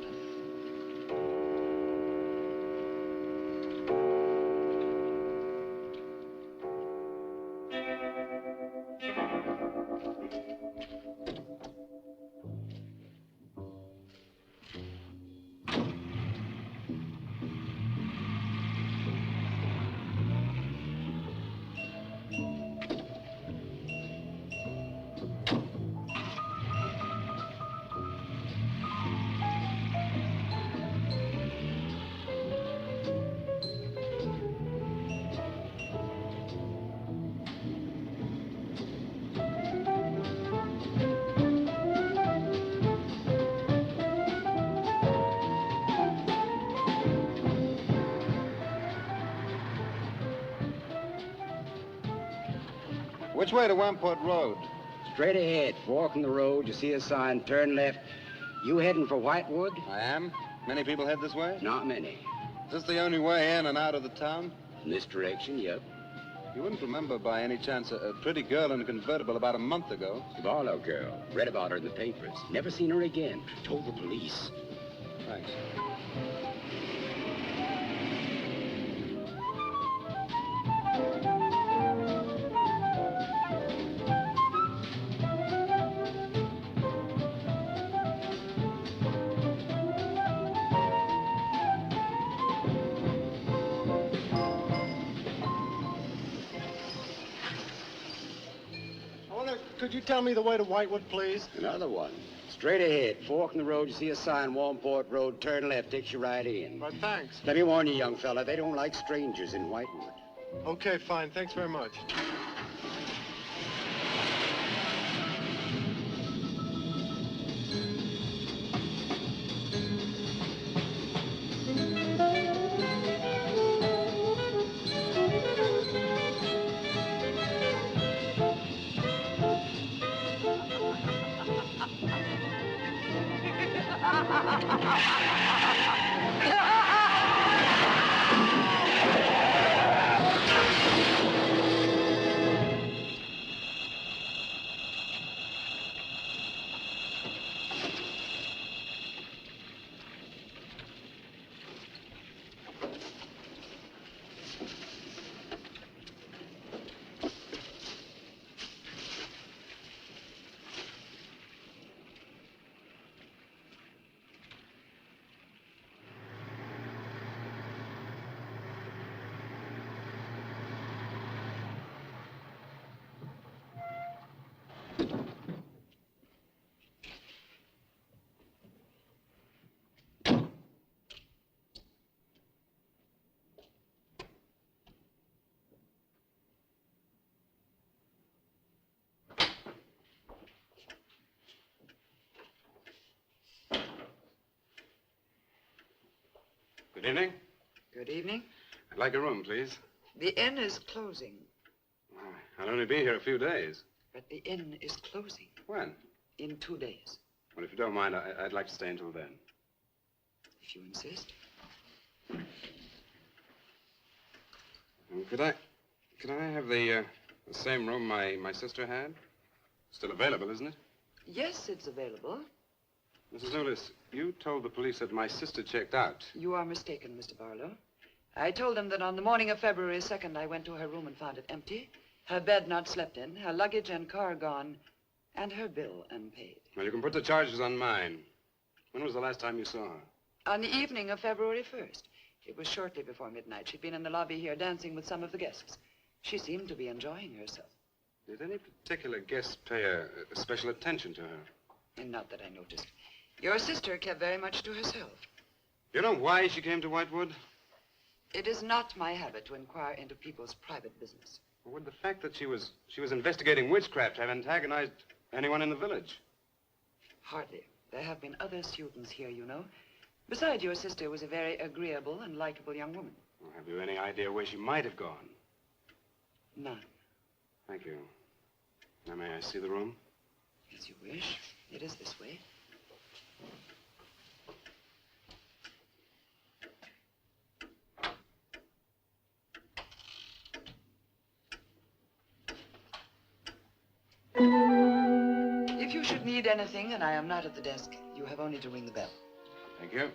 Which way to Wamport Road? Straight ahead. Walk in the road. You see a sign. Turn left. You heading for Whitewood? I am. Many people head this way? Not many. Is this the only way in and out of the town? In this direction, yep. You wouldn't remember by any chance a pretty girl in a convertible about a month ago? The Barlow girl. Read about her in the papers. Never seen her again. Told the police. Thanks. Could you tell me the way to Whitewood, please? Another one. Straight ahead. Fork in the road. You see a sign, Wamport Road. Turn left. Takes you right in. Right, thanks. Let me warn you, young fella. They don't like strangers in Whitewood. Okay, fine. Thanks very much. Good evening. Good evening. I'd like a room, please. The inn is closing. I'll only be here a few days. But the inn is closing. When? In 2 days. Well, if you don't mind, I'd like to stay until then. If you insist. Could I have the same room my sister had? Still available, isn't it? Yes, it's available. Mrs. Lotus, you told the police that my sister checked out. You are mistaken, Mr. Barlow. I told them that on the morning of February 2nd, I went to her room and found it empty, her bed not slept in, her luggage and car gone, and her bill unpaid. Well, you can put the charges on mine. When was the last time you saw her? On the evening of February 1st. It was shortly before midnight. She'd been in the lobby here dancing with some of the guests. She seemed to be enjoying herself. Did any particular guest pay a special attention to her? And not that I noticed. Your sister kept very much to herself. You know why she came to Whitewood? It is not my habit to inquire into people's private business. Well, would the fact that she was investigating witchcraft have antagonized anyone in the village? Hardly. There have been other students here, you know. Besides, your sister was a very agreeable and likable young woman. Well, have you any idea where she might have gone? None. Thank you. Now, may I see the room? As you wish. It is this way. If you should need anything and I am not at the desk, you have only to ring the bell. Thank you.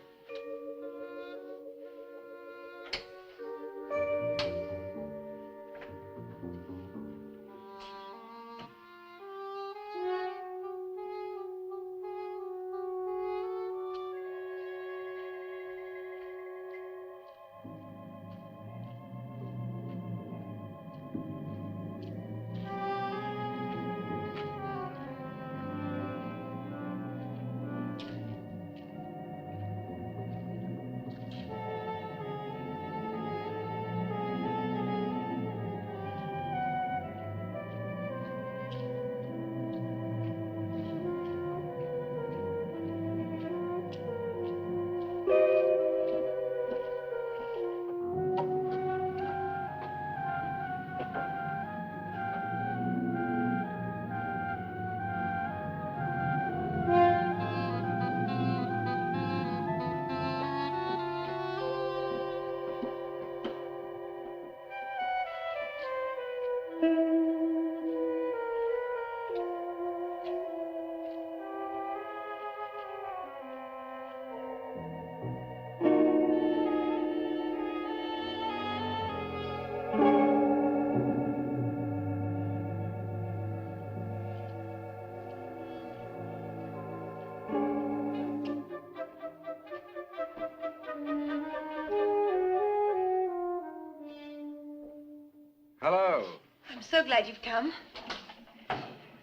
so glad you've come.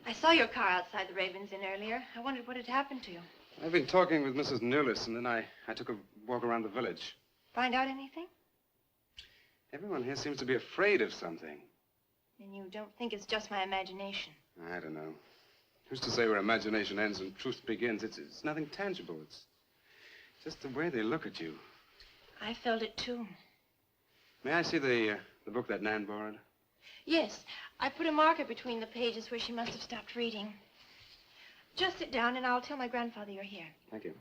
I saw your car outside the Ravens Inn earlier. I wondered what had happened to you. I've been talking with Mrs. Newless, and then I took a walk around the village. Find out anything? Everyone here seems to be afraid of something. And you don't think it's just my imagination? I don't know. Who's to say where imagination ends and truth begins? It's nothing tangible. It's just the way they look at you. I felt it, too. May I see the book that Nan borrowed? Yes. I put a marker between the pages where she must have stopped reading. Just sit down, and I'll tell my grandfather you're here. Thank you.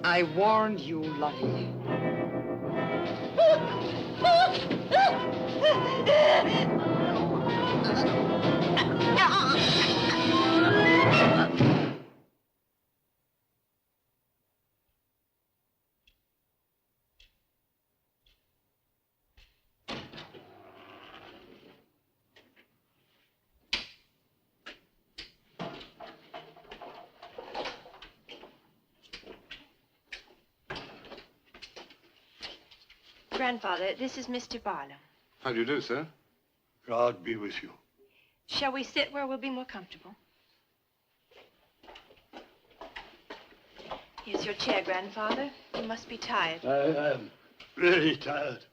I warned you, Lottie. Grandfather, this is Mr. Barlow. How do you do, sir? God be with you. Shall we sit where we'll be more comfortable? Here's your chair, Grandfather. You must be tired. I am really tired.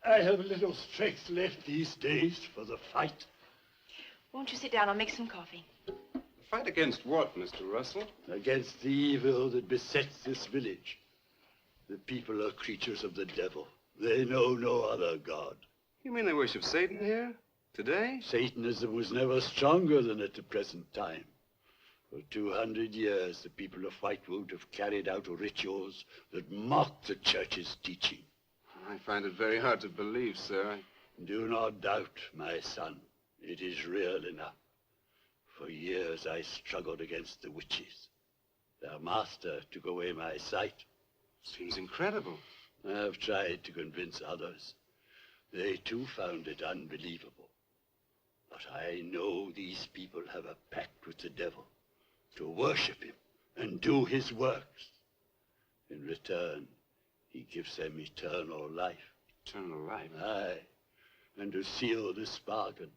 I have little strength left these days for the fight. Won't you sit down? I'll make some coffee. Fight against what, Mr. Russell? Against the evil that besets this village. The people are creatures of the devil. They know no other god. You mean they worship Satan here? Today? Satanism was never stronger than at the present time. For 200 years, the people of Whitewood have carried out rituals that mock the church's teaching. I find it very hard to believe, sir. Do not doubt, my son. It is real enough. For years, I struggled against the witches. Their master took away my sight. Seems incredible. I have tried to convince others. They too found it unbelievable. But I know these people have a pact with the devil to worship him and do his works. In return, he gives them eternal life. Eternal life? Aye. And to seal this bargain,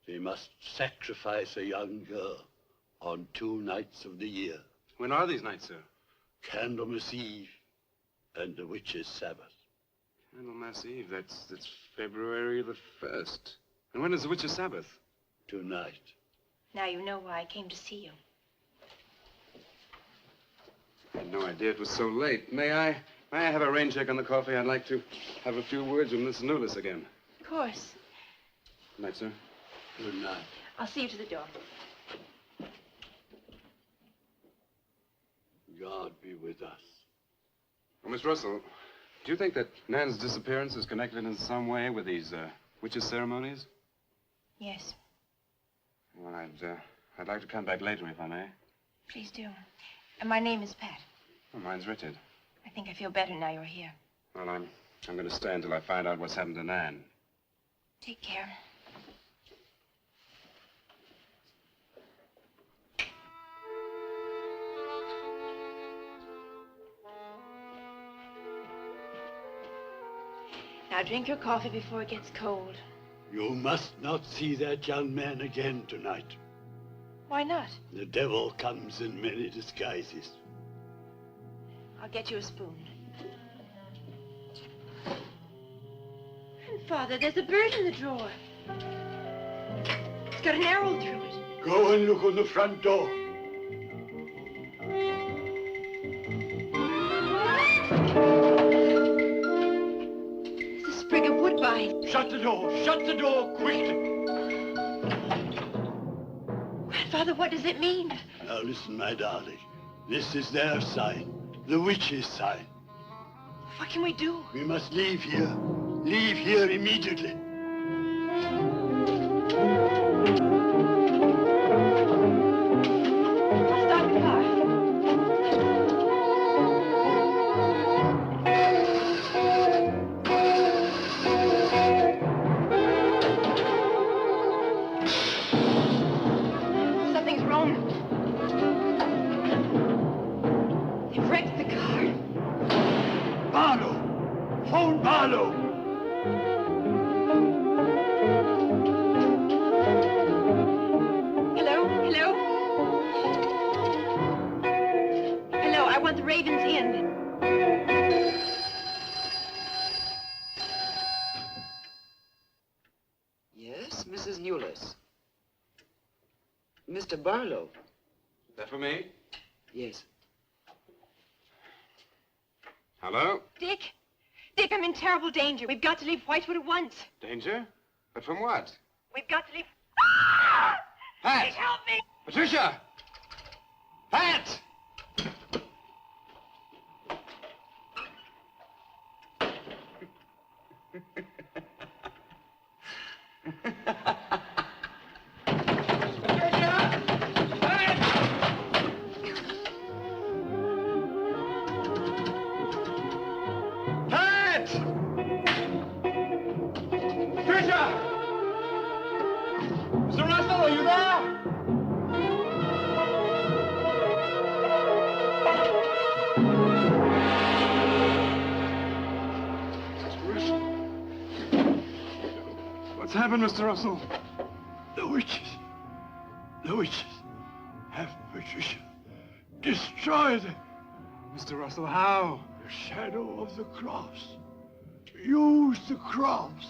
they must sacrifice a young girl on 2 nights of the year. When are these nights, sir? Candlemas Eve and the witch's Sabbath. Candlemas Eve, that's February the 1st. And when is the witch's Sabbath? Tonight. Now you know why I came to see you. I had no idea it was so late. May I have a rain check on the coffee? I'd like to have a few words with Miss Newless again. Of course. Good night, sir. Good night. I'll see you to the door. God be with us. Well, Miss Russell, do you think that Nan's disappearance is connected in some way with these witches' ceremonies? Yes. Well, I'd like to come back later, if I may. Please do. And my name is Pat. Well, mine's Richard. I think I feel better now you're here. Well, I'm going to stay until I find out what's happened to Nan. Take care. Now drink your coffee before it gets cold. You must not see that young man again tonight. Why not? The devil comes in many disguises. I'll get you a spoon. Grandfather, there's a bird in the drawer. It's got an arrow through it. Go and look on the front door. It's a sprig of woodbine. Shut the door quickly. Grandfather, what does it mean? Now listen, my darling. This is their sign. The witch's sign. What can we do? We must leave here. Leave here immediately. Stop the car. Something's wrong. They've wrecked the car. Barlow! Phone Barlow! Hello? Hello? Hello, I want the Raven's Inn. Yes, Mrs. Newless. Mr. Barlow. Is that for me? Yes. Hello? Dick? Dick, I'm in terrible danger. We've got to leave Whitewood at once. Danger? But from what? We've got to leave... Pat! Please help me! Patricia! Pat! Pat! Patricia! Mr. Russell, are you there? What's happened, Mr. Russell? The witches have Patricia destroyed. Mr. Russell, how? The shadow of the cross. Use the cross.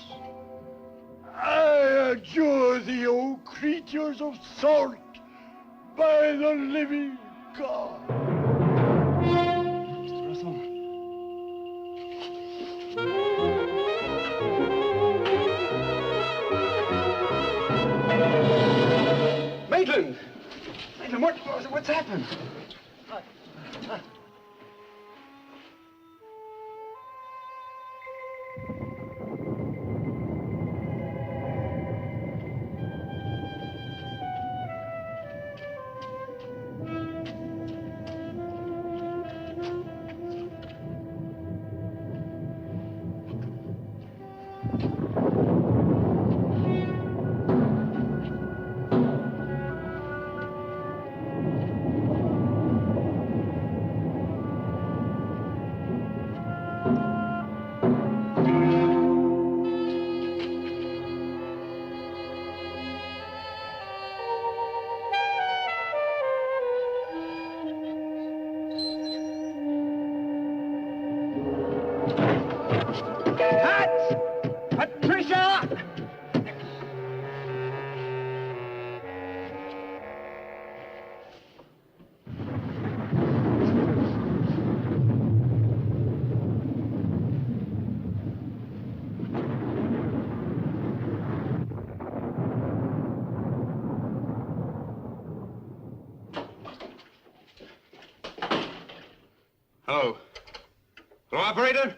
I adjure thee, O creatures of salt, by the living God. Mr. Russell. Maitland! Maitland, what's happened? Patricia! Hello. Hello, operator?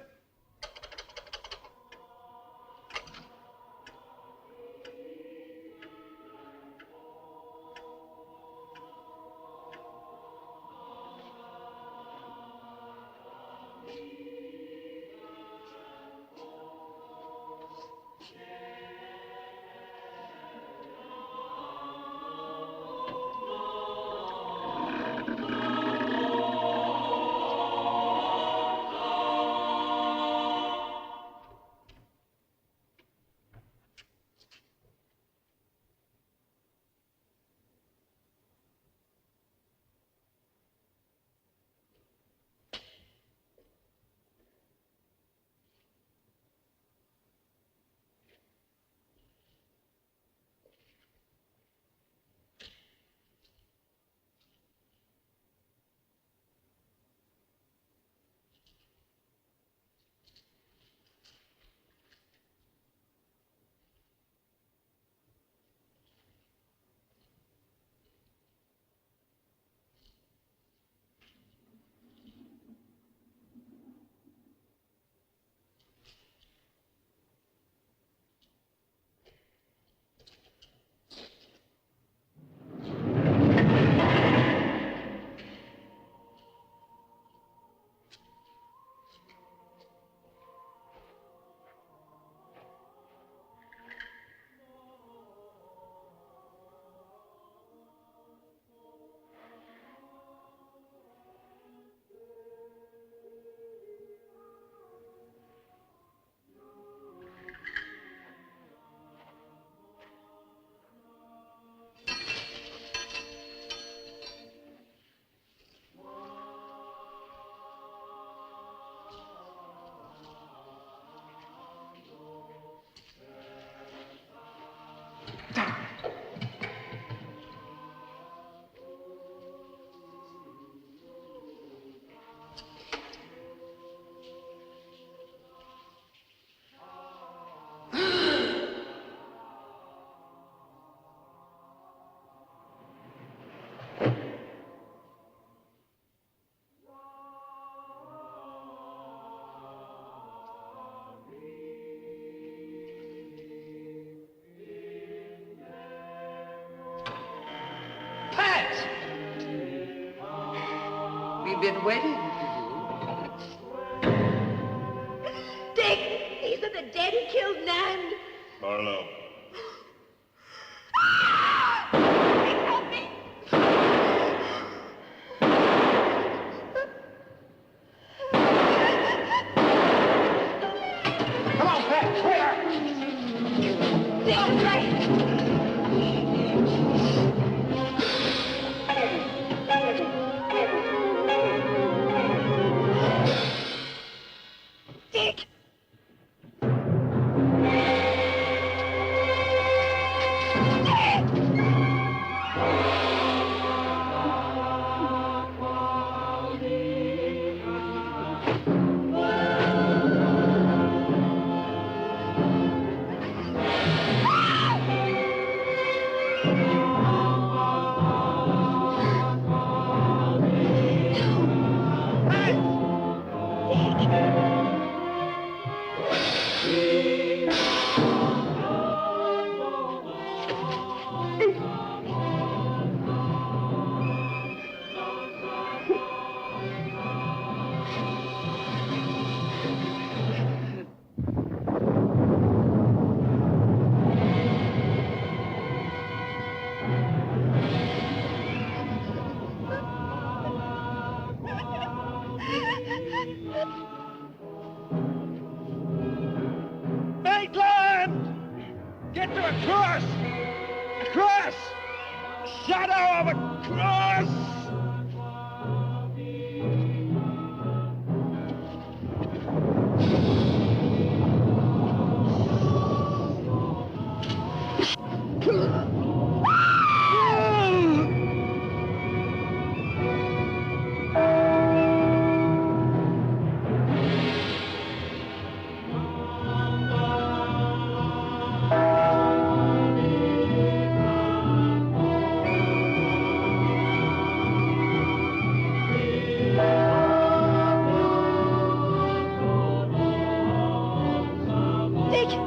we've been waiting. Dick! These are the dead who killed Nan! Barlow. Help me! Come on, Pat! Quicker! Dick, right! Dick! Maitland! Get to a cross! A cross! Shadow of a cross!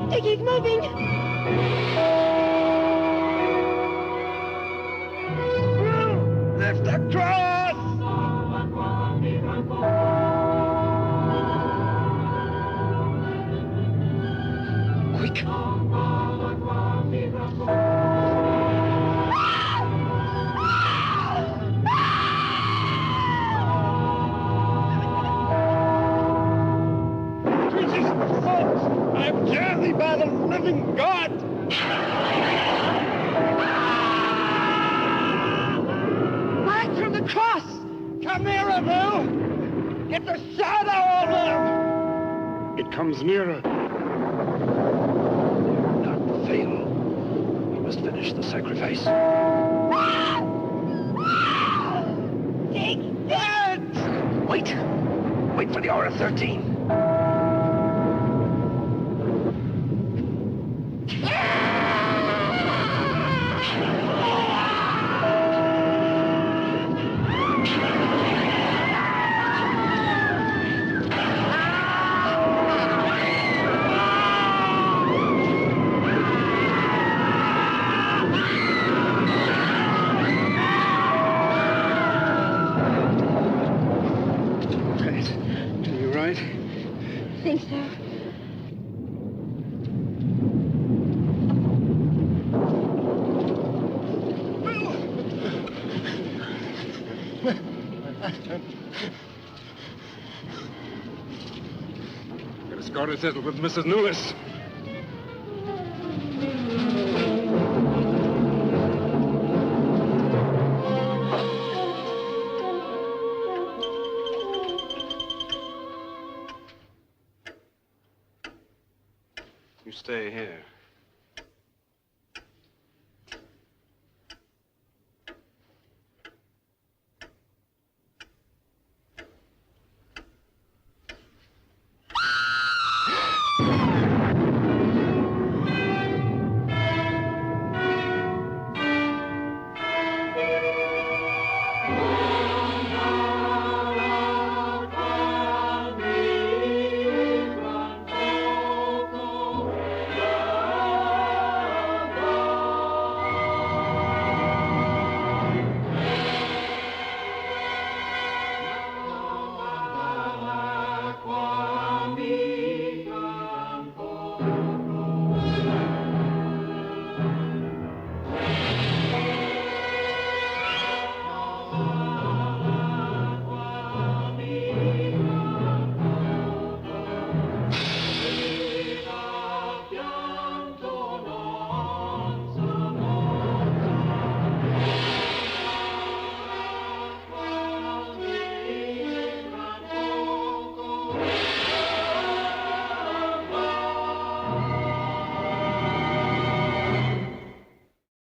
Dick, he's moving! Lift the cross! Quick! Jesus, folks! I dare thee by the living God! Back from the cross! Come nearer, Bill! Get the shadow of them! It comes nearer. Not fail. We must finish the sacrifice. Dick! Dead! Wait! Wait for the hour of 13. I think so. Get a score settled with Mrs. Lewis. You stay here.